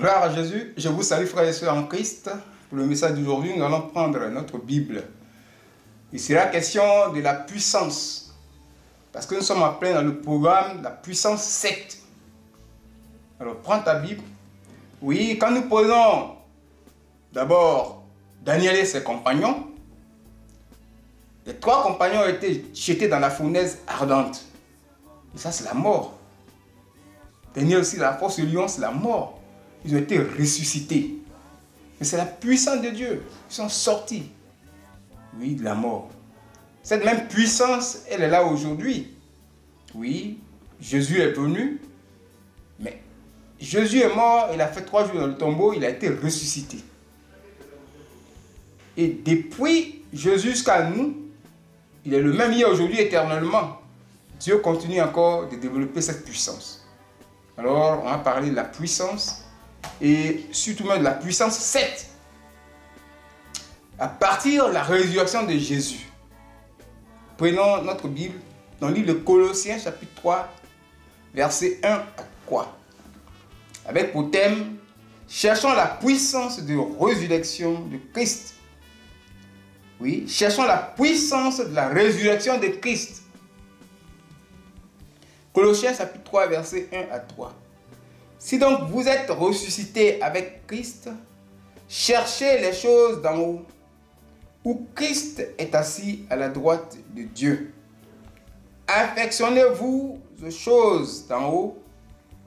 Gloire à Jésus, je vous salue frères et sœurs en Christ. Pour le message d'aujourd'hui, nous allons prendre notre Bible. Il sera question de la puissance. Parce que nous sommes en plein dans le programme de la puissance 7. Alors prends ta Bible. Oui, quand nous prenons d'abord Daniel et ses compagnons, les 3 compagnons ont été jetés dans la fournaise ardente. Et ça, c'est la mort. Daniel aussi, la force du lion, c'est la mort. Ils ont été ressuscités. Mais c'est la puissance de Dieu. Ils sont sortis, oui, de la mort. Cette même puissance, elle est là aujourd'hui. Oui, Jésus est venu, mais Jésus est mort, il a fait 3 jours dans le tombeau, il a été ressuscité. Et depuis Jésus jusqu'à nous, il est le même hier, aujourd'hui, éternellement. Dieu continue encore de développer cette puissance. Alors, on va parler de la puissance et surtout même de la puissance 7. À partir de la résurrection de Jésus, prenons notre Bible dans le livre de Colossiens, chapitre 3, verset 1 à 3. Avec pour thème, cherchons la puissance de résurrection de Christ. Oui, cherchons la puissance de la résurrection de Christ. Colossiens chapitre 3, verset 1 à 3. Si donc vous êtes ressuscités avec Christ, cherchez les choses d'en haut, où Christ est assis à la droite de Dieu. Affectionnez-vous aux choses d'en haut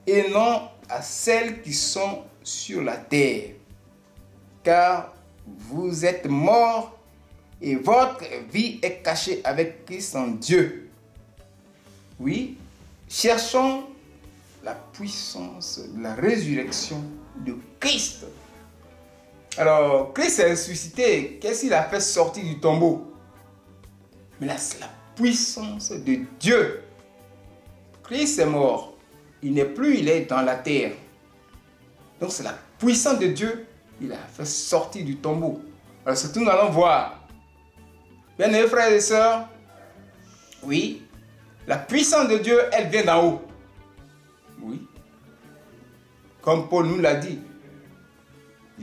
et non à celles qui sont sur la terre. Car vous êtes morts et votre vie est cachée avec Christ en Dieu. Oui, cherchons la puissance de la résurrection de Christ. Alors, Christ est ressuscité. Qu'est-ce qu'il a fait sortir du tombeau? Mais là, c'est la puissance de Dieu. Christ est mort. Il n'est plus, il est dans la terre. Donc, c'est la puissance de Dieu. Il a fait sortir du tombeau. Alors, surtout, nous allons voir. Bien-aimés frères et sœurs, oui, la puissance de Dieu, elle vient d'en haut. Oui. Comme Paul nous l'a dit.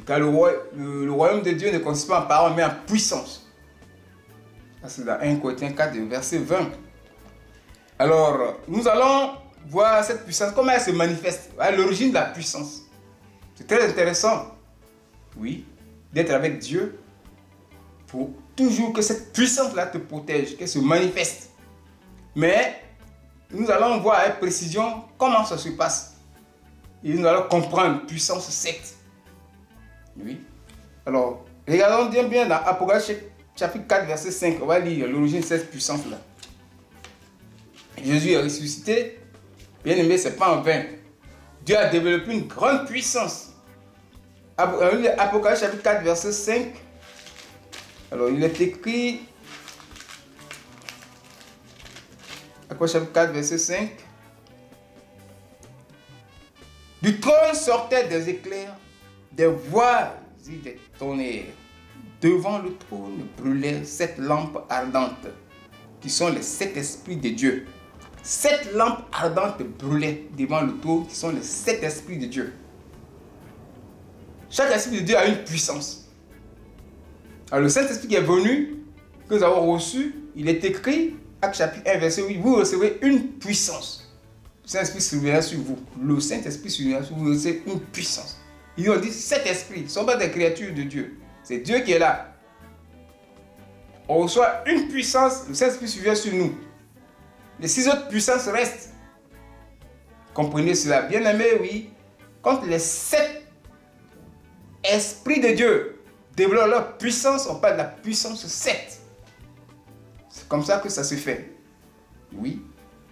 Car le royaume de Dieu ne consiste pas en parole, mais en puissance. Ça, c'est dans 1 Corinthiens 4, verset 20. Alors, nous allons voir cette puissance, comment elle se manifeste, à l'origine de la puissance. C'est très intéressant, oui, d'être avec Dieu. Il faut toujours que cette puissance-là te protège, qu'elle se manifeste. Mais, nous allons voir avec précision comment ça se passe. Et nous allons comprendre puissance 7. Oui. Alors, regardons bien dans Apocalypse chapitre 4, verset 5. On va lire l'origine de cette puissance-là. Jésus est ressuscité. Bien aimé, ce n'est pas en vain. Dieu a développé une grande puissance. Apocalypse chapitre 4, verset 5. Alors, il est écrit... Apocalypse chapitre 4, verset 5. Du trône sortaient des éclairs, des voix et des tonnerres. Devant le trône brûlaient 7 lampes ardentes, qui sont les 7 esprits de Dieu. 7 lampes ardentes brûlaient devant le trône, qui sont les 7 esprits de Dieu. Chaque esprit de Dieu a une puissance. Alors le Saint-Esprit qui est venu, que nous avons reçu, il est écrit, Actes chapitre 1, verset 8, vous recevrez une puissance. Le Saint-Esprit surveillera sur vous. Le Saint-Esprit surveillera sur vous, vous recevez une puissance. Ils ont dit 7 esprits, ce ne sont pas des créatures de Dieu. C'est Dieu qui est là. On reçoit une puissance, le Saint-Esprit surveille sur nous. Les 6 autres puissances restent. Comprenez cela. Bien aimé, oui. Quand les 7 esprits de Dieu développent leur puissance, on parle de la puissance 7. C'est comme ça que ça se fait. Oui.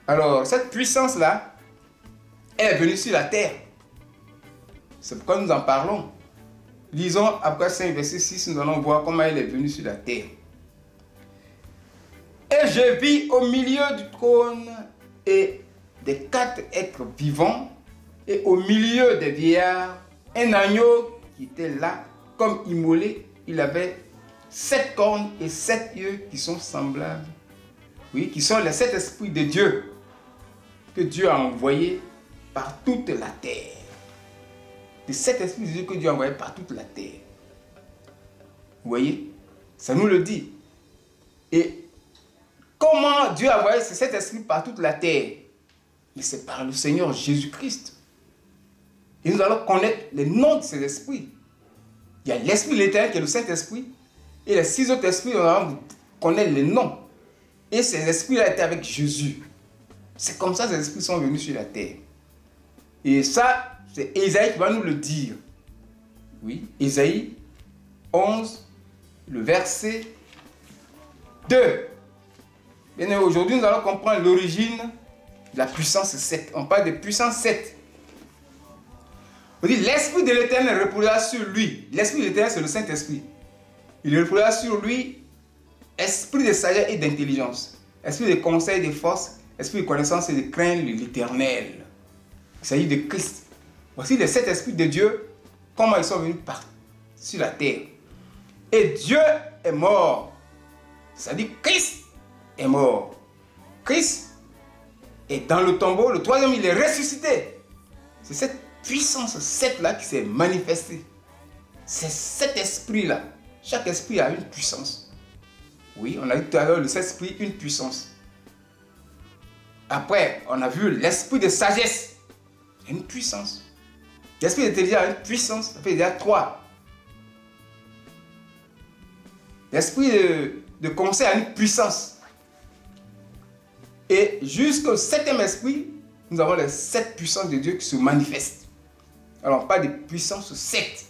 Alors, cette puissance-là, elle est venue sur la terre. C'est pourquoi nous en parlons. Lisons Apocalypse 5, verset 6, nous allons voir comment elle est venue sur la terre. Et je vis au milieu du trône et des 4 êtres vivants, et au milieu des vieillards, un agneau qui était là, comme immolé. Il avait 7 cornes et 7 yeux qui sont semblables. Oui, qui sont les 7 esprits de Dieu que Dieu a envoyés par toute la terre. de cet esprit de Dieu que Dieu a envoyé par toute la terre. Vous voyez? Ça nous le dit. Et comment Dieu a envoyé cet esprit par toute la terre? Mais c'est par le Seigneur Jésus-Christ. Et nous allons connaître les noms de ces esprits. Il y a l'Esprit de l'Éternel qui est le Saint-Esprit. Et les 6 autres esprits, on va connaître les noms. Et ces esprits-là étaient avec Jésus. C'est comme ça que ces esprits sont venus sur la terre. Et ça, c'est Ésaïe qui va nous le dire. Oui, Ésaïe 11, le verset 2. Bien, aujourd'hui, nous allons comprendre l'origine de la puissance 7. On parle de puissance 7. On dit, l'Esprit de l'Éternel reposera sur lui. L'Esprit de l'Éternel, c'est le Saint-Esprit. Il reposera sur lui, esprit de sagesse et d'intelligence, esprit de conseil et de force, esprit de connaissance et de crainte de l'Éternel. Il s'agit de Christ. Voici les 7 esprits de Dieu, comment ils sont venus sur la terre. Et Dieu est mort. C'est-à-dire Christ est mort. Christ est dans le tombeau. Le troisième, il est ressuscité. C'est cette puissance 7-là qui s'est manifestée. C'est cet esprit-là. Chaque esprit a une puissance. Oui, on a dit tout à l'heure, le Saint-Esprit, une puissance. Après, on a vu l'esprit de sagesse. Une puissance. L'esprit d'intelligence a une puissance. Ça fait déjà 3. L'esprit de conseil a une puissance. Et jusqu'au 7e esprit, nous avons les 7 puissances de Dieu qui se manifestent. Alors, on parle de puissance 7.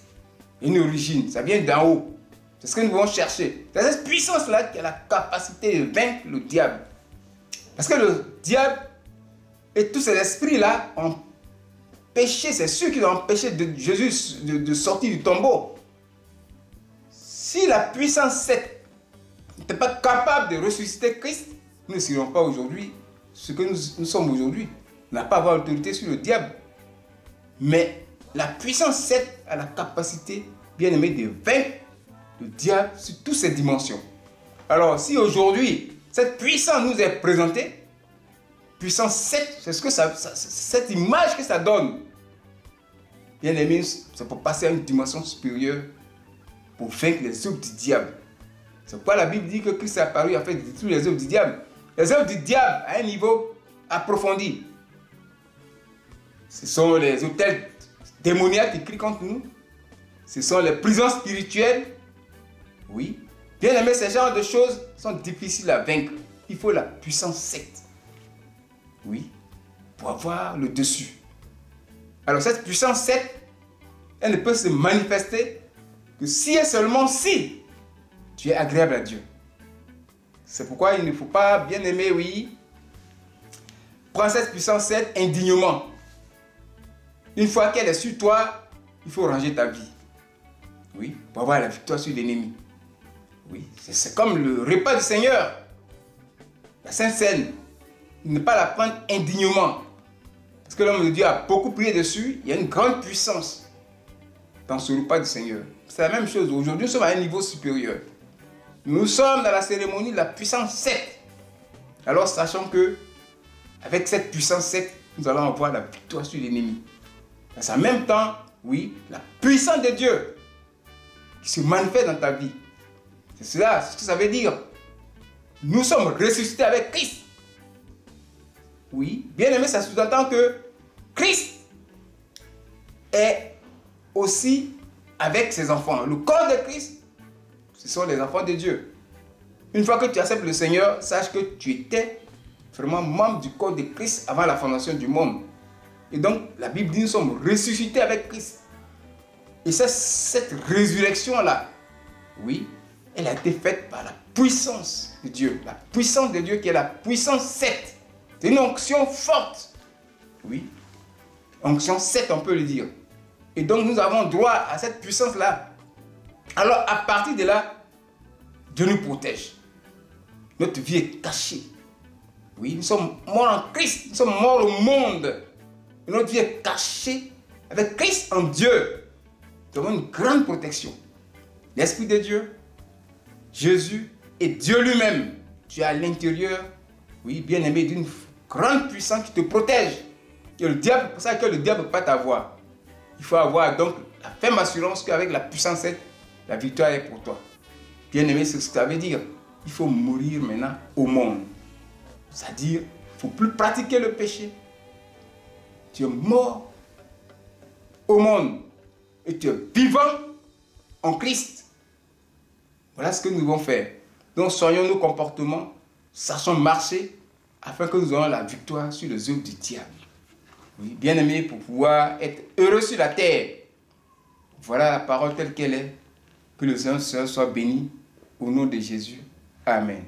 Il y a une origine, ça vient d'en haut. C'est ce que nous devons chercher. C'est cette puissance-là qui a la capacité de vaincre le diable. Parce que le diable et tous ces esprits-là ont péché. C'est ceux qui ont empêché Jésus de sortir du tombeau. Si la puissance 7 n'était pas capable de ressusciter Christ, nous ne serions pas aujourd'hui ce que nous sommes aujourd'hui. On n'a pas à avoir autorité sur le diable. Mais la puissance 7 a la capacité, bien aimé, de vaincre le diable sur toutes ses dimensions. Alors, si aujourd'hui, cette puissance nous est présentée, puissance 7, c'est ce que cette image que ça donne. Bien aimé, c'est pour passer à une dimension supérieure, pour vaincre les œuvres du diable. C'est pourquoi la Bible dit que Christ est apparu afin de détruire les œuvres du diable. Les œuvres du diable à un niveau approfondi. Ce sont les hôtels démoniaques qui crient contre nous. Ce sont les prisons spirituelles. Oui. Bien aimé, ces genres de choses sont difficiles à vaincre. Il faut la puissance 7. Oui. Pour avoir le dessus. Alors cette puissance 7, elle ne peut se manifester que si et seulement si tu es agréable à Dieu. C'est pourquoi il ne faut pas, bien aimer, oui, prendre cette puissance 7 indignement. Une fois qu'elle est sur toi, il faut ranger ta vie. Oui, pour avoir la victoire sur l'ennemi. Oui, c'est comme le repas du Seigneur. La Sainte Seine. Ne pas la prendre indignement. Parce que l'homme de Dieu a beaucoup prié dessus. Il y a une grande puissance dans ce repas du Seigneur. C'est la même chose. Aujourd'hui, nous sommes à un niveau supérieur. Nous sommes dans la cérémonie de la puissance 7. Alors, sachant que avec cette puissance 7, nous allons avoir la victoire sur l'ennemi. En même temps, oui, la puissance de Dieu qui se manifeste dans ta vie. C'est cela, c'est ce que ça veut dire. Nous sommes ressuscités avec Christ. Oui, bien aimé, ça sous-entend que Christ est aussi avec ses enfants. Le corps de Christ, ce sont les enfants de Dieu. Une fois que tu acceptes le Seigneur, sache que tu étais vraiment membre du corps de Christ avant la fondation du monde. Et donc, la Bible dit que nous sommes ressuscités avec Christ. Et cette résurrection-là, oui, elle a été faite par la puissance de Dieu. La puissance de Dieu qui est la puissance 7. C'est une onction forte. Oui. Onction 7, on peut le dire. Et donc, nous avons droit à cette puissance-là. Alors, à partir de là, Dieu nous protège. Notre vie est cachée. Oui, nous sommes morts en Christ. Nous sommes morts au monde. Et notre vie est cachée avec Christ en Dieu. Nous avons une grande protection. L'Esprit de Dieu, Jésus et Dieu lui-même. Tu es à l'intérieur, oui, bien aimé, d'une grande puissance qui te protège. Et le diable, c'est pour ça que le diable ne peut pas t'avoir. Il faut avoir donc la ferme assurance qu'avec la puissance sainte, la victoire est pour toi. Bien-aimé, c'est ce que ça veut dire. Il faut mourir maintenant au monde. C'est-à-dire, il ne faut plus pratiquer le péché. Tu es mort au monde et tu es vivant en Christ. Voilà ce que nous devons faire. Donc, soignons nos comportements, sachons marcher afin que nous ayons la victoire sur les œuvres du diable. Oui, bien-aimé, pour pouvoir être heureux sur la terre. Voilà la parole telle qu'elle est. Que le Seigneur soit béni au nom de Jésus. Amen.